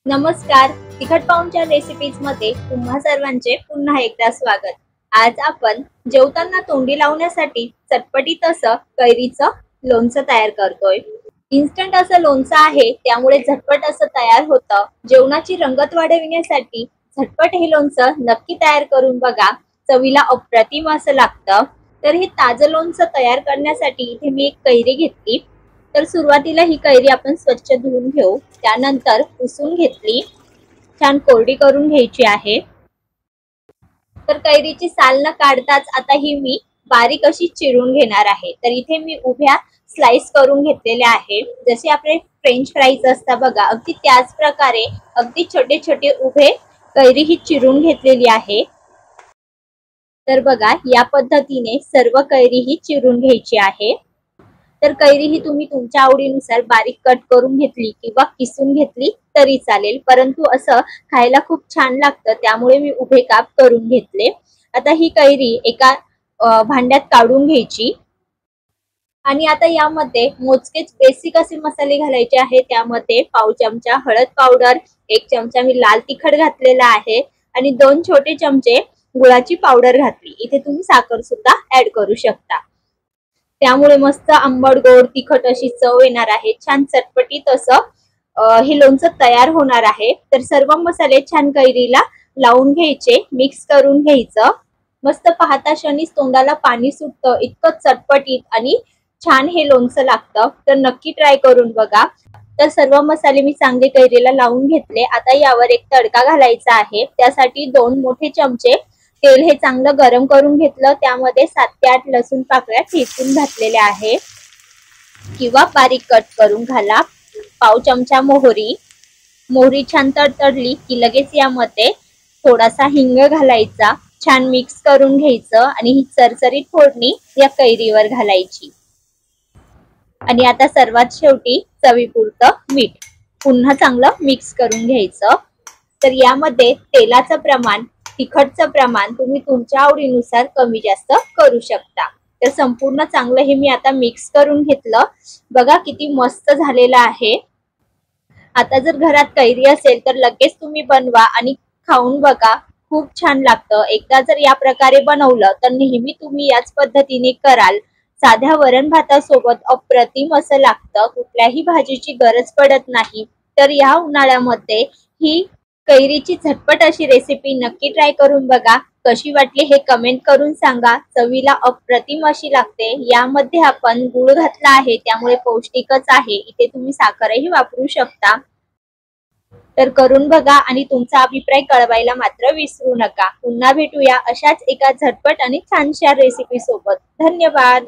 नमस्कार. तिखट पाहुणच्या रेसिपीज मध्ये तुम्हा सर्वांचे पुन्हा एकदा स्वागत. आज आपण जेवताना तोंडी लावण्यासाठी चटपटीत असं कैरीचं लोणचं तयार करतोय. इन्स्टंट असं लोणचं आहे, त्यामुळे झटपट असं तयार होतं. जेवणाची रंगत वाढविण्यासाठी झटपट हे लोणचं नक्की तयार करून बघा. चवीला अप्रतिम असं लागतं. तर हे ताजं लोणचं तयार करण्यासाठी इथे मी एक कैरी घेतली. तर सुरुवातीला ही कैरी आपण स्वच्छ धुवून घेऊ. त्यानंतर पुसून घेतली, छान कोरडी करून घ्यायची आहे. तर कैरीची साल न काढताच आता ही मी बारीक अशी चिरून घेणार आहे. तर इथे मी उभ्या स्लाइस करून घेतलेल्या आहे. जसे आपले फ्रेंच फ्राईज असतात बघा, अगदी त्याच प्रकारे अगदी छोटे छोटे उभे कैरी ही चिरून घेतलेली आहे. तर बघा, या पद्धतीने सर्व कैरी ही चिरून घ्यायची आहे. तर कैरी ही तुम्ही तुमच्या आवडीनुसार बारीक कट करून घेतली किंवा किसून घेतली तरी चालेल, परंतु असं खायला खूप छान लागतं, त्यामुळे मी उभे काप करून घेतले. आता ही कैरी एका भांड्यात काढून घ्यायची आणि आता यामध्ये मोजकेच बेसिक असे मसाले घालायचे आहे. त्यामध्ये पाव चमचा हळद पावडर, 1 चमचा मी लाल तिखट घातलेला आहे आणि 2 छोटे चमचे गुळाची पावडर घातली. इथे तुम्ही साखर सुद्धा ऍड करू शकता. त्यामुळे मस्त आंबट गोड तिखट अशी चव येणार आहे. छान चटपटीत असं हे लोणचं तयार होणार आहे. तर सर्व मसाले छान कैरीला लावून घ्यायचे, मिक्स करून घ्यायचं. मस्त पाहता क्षणीच तोंडाला पाणी सुटतं, इतकं चटपटीत आणि छान हे लोणचं लागतं. तर नक्की ट्राय करून बघा. तर सर्व मसाले मी चांगले कैरीला लावून घेतले. आता यावर एक तडका घालायचा आहे. त्यासाठी 2 मोठे चमचे तेल हे चांगलं गरम करून घेतलं. त्यामध्ये 7 ते 8 लसूण पाकळ्या ठेचून घातलेल्या आहे किंवा बारीक कट करून घाला. पाव चमचा मोहरी छान तडतडली की लगेच यामध्ये थोडासा हिंग घालायचा. छान मिक्स करून घ्यायचं आणि ही चरचरीत फोडणी या कैरीवर घालायची. आणि आता सर्वात शेवटी चवीपुरतं मीठ पुन्हा चांगलं मिक्स करून घ्यायचं. तर यामध्ये तेलाचं प्रमाण, तिखटचं प्रमाण तुम्ही तुमच्या आवडीनुसार कमी जास्त करू शकता. तर संपूर्ण चांगलं हे मी आता मिक्स करून घेतलं. बघा किती मस्त झालेलं आहे. आता जर घरात कैरी असेल तर लगेच तुम्ही बनवा आणि खाऊन बघा, खूप छान लागतं. एकदा जर या प्रकारे बनवलं तर नेहमी तुम्ही याच पद्धतीने कराल. साध्या वरण भातासोबत अप्रतिम असं लागतं. कुठल्याही भाजीची गरज पडत नाही. तर या उन्हाळ्यामध्ये ही कैरीची झटपट अशी रेसिपी नक्की ट्राय करून बघा. कशी वाटली हे कमेंट करून सांगा. चवीला अप्रतिम अशी लागते. यामध्ये आपण गूळ घातला आहे, त्यामुळे पौष्टिकच आहे. इथे तुम्ही साखरही वापरू शकता. तर करून बघा आणि तुमचा अभिप्राय कळवायला मात्र विसरू नका. पुन्हा भेटूया अशाच एका झटपट आणि छानशा रेसिपी सोबत. धन्यवाद.